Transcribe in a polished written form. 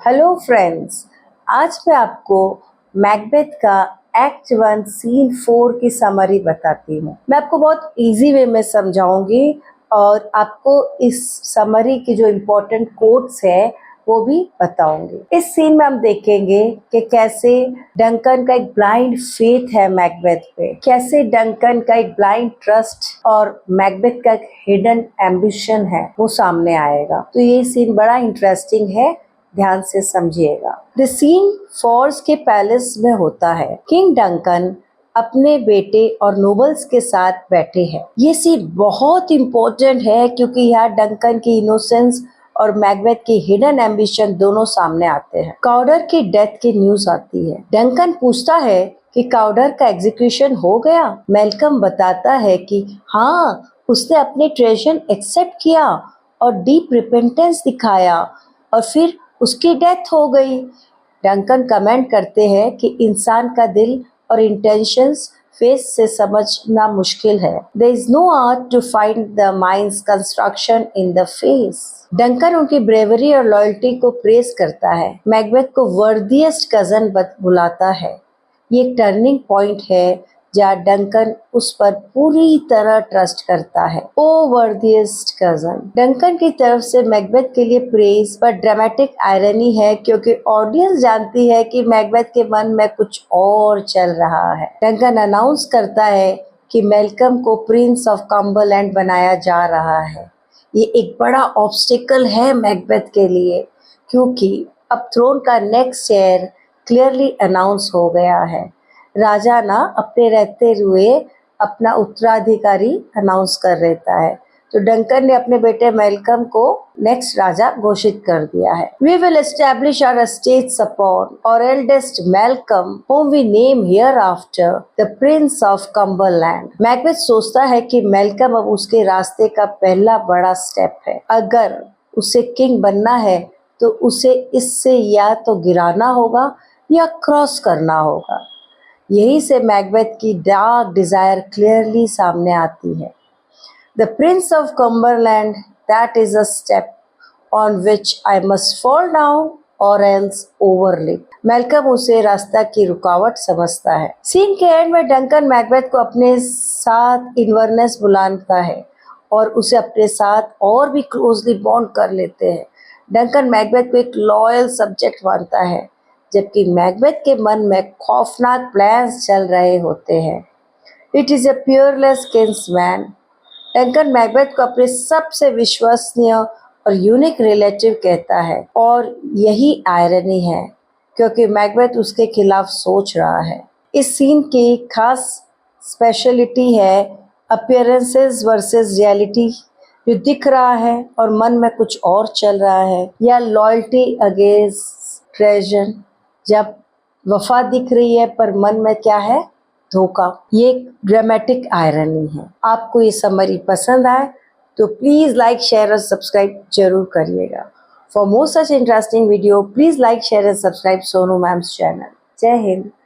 Hello friends, आज मैं आपको मैकबेथ का एक्ट 1 सीन 4 की समरी बताती हूँ। मैं आपको बहुत इजी वे में समझाऊंगी और आपको इस समरी की जो इम्पोर्टेंट कोट्स है वो भी बताऊंगी। इस सीन में हम देखेंगे कि कैसे डंकन का एक ब्लाइंड फेथ है मैकबेथ पे, कैसे डंकन का एक ब्लाइंड ट्रस्ट और मैकबेथ का एक हिडन एम्बिशन है वो सामने आएगा। तो ये सीन बड़ा इंटरेस्टिंग है, ध्यान से समझिएगा। द सीन फॉर्स के पैलेस में होता है। किंग डंकन अपने बेटे और नोबल्स के साथ बैठे हैं। ये सीन बहुत इम्पोर्टेंट है क्योंकि यहाँ डंकन की इनोसेंस और मैकबेथ की हिडन एम्बिशन दोनों सामने आते हैं। काउडर की डेथ की न्यूज आती है। डंकन पूछता है कि काउडर का एग्जीक्यूशन हो गया। मैल्कम बताता है कि हाँ, उसने अपने ट्रेजन एक्सेप्ट किया और डीप रिपेंटेंस दिखाया और फिर उसकी डेथ हो गई। डंकन कमेंट करते हैं कि इंसान का दिल और इंटेंशंस फेस से समझना मुश्किल है। There is no art to find the mind's construction in the face. Duncan उनकी ब्रेवरी और लॉयल्टी को प्रेस करता है। मैकबेथ को वर्दिएस्ट कजन बुलाता है। ये एक टर्निंग पॉइंट है जहाँ डंकन उस पर पूरी तरह ट्रस्ट करता है। ओ वर्दिएस्ट कजन। डंकन की तरफ से मैकबेथ के लिए प्रेज पर ड्रामेटिक आयरनी है क्योंकि ऑडियंस जानती है कि मैकबेथ के मन में कुछ और चल रहा है। डंकन अनाउंस करता है कि मैल्कम को प्रिंस ऑफ कम्बरलैंड बनाया जा रहा है। ये एक बड़ा ऑब्स्टिकल है मैकबेथ के लिए क्योंकि अब थ्रोन का नेक्स्ट हेयर क्लियरली अनाउंस हो गया है। राजा ना अपने रहते हुए अपना उत्तराधिकारी अनाउंस कर देता है। तो डंकन ने अपने बेटे मैल्कम को नेक्स्ट राजा घोषित कर दिया है। We will establish our estates upon our eldest Malcolm, whom we name hereafter the Prince of Cumberland. Macbeth सोचता है कि मैल्कम अब उसके रास्ते का पहला बड़ा स्टेप है। अगर उसे किंग बनना है तो उसे इससे या तो गिराना होगा या क्रॉस करना होगा। यही से मैकबेथ की डार्क डिजायर क्लियरली सामने आती है। The Prince of Cumberland, that is a step on which I must fall down और एल्स ओवरलिप। मैल्कम उसे रास्ता की रुकावट समझता है। सीन के एंड में डंकन मैकबेथ को अपने साथ इन्वर्नेस बुलाता है और उसे अपने साथ और भी क्लोजली बॉन्ड कर लेते हैं। डंकन मैकबेथ को एक लॉयल सब्जेक्ट मानता है जबकि मैकबेथ के मन में खौफनाक प्लान्स चल रहे होते हैं। It is a peerless kinsman. Duncan Macbeth को अपने सबसे विश्वसनीय और यूनिक रिलेटिव कहता है और यही आयरनी है क्योंकि मैकबेथ उसके खिलाफ सोच रहा है। इस सीन की खास स्पेशलिटी है अपीयरेंसेस वर्सेस रियलिटी। जो दिख रहा है और मन में कुछ और चल रहा है, या लॉयल्टी अगेंस्ट ट्रेजन, जब वफा दिख रही है पर मन में क्या है, धोखा। ये एक ड्रामेटिक आयरनी है। आपको ये समरी पसंद आए तो प्लीज लाइक शेयर और सब्सक्राइब जरूर करिएगा। For more such interesting video please like share and subscribe Sonu ma'am's channel. जय हिंद।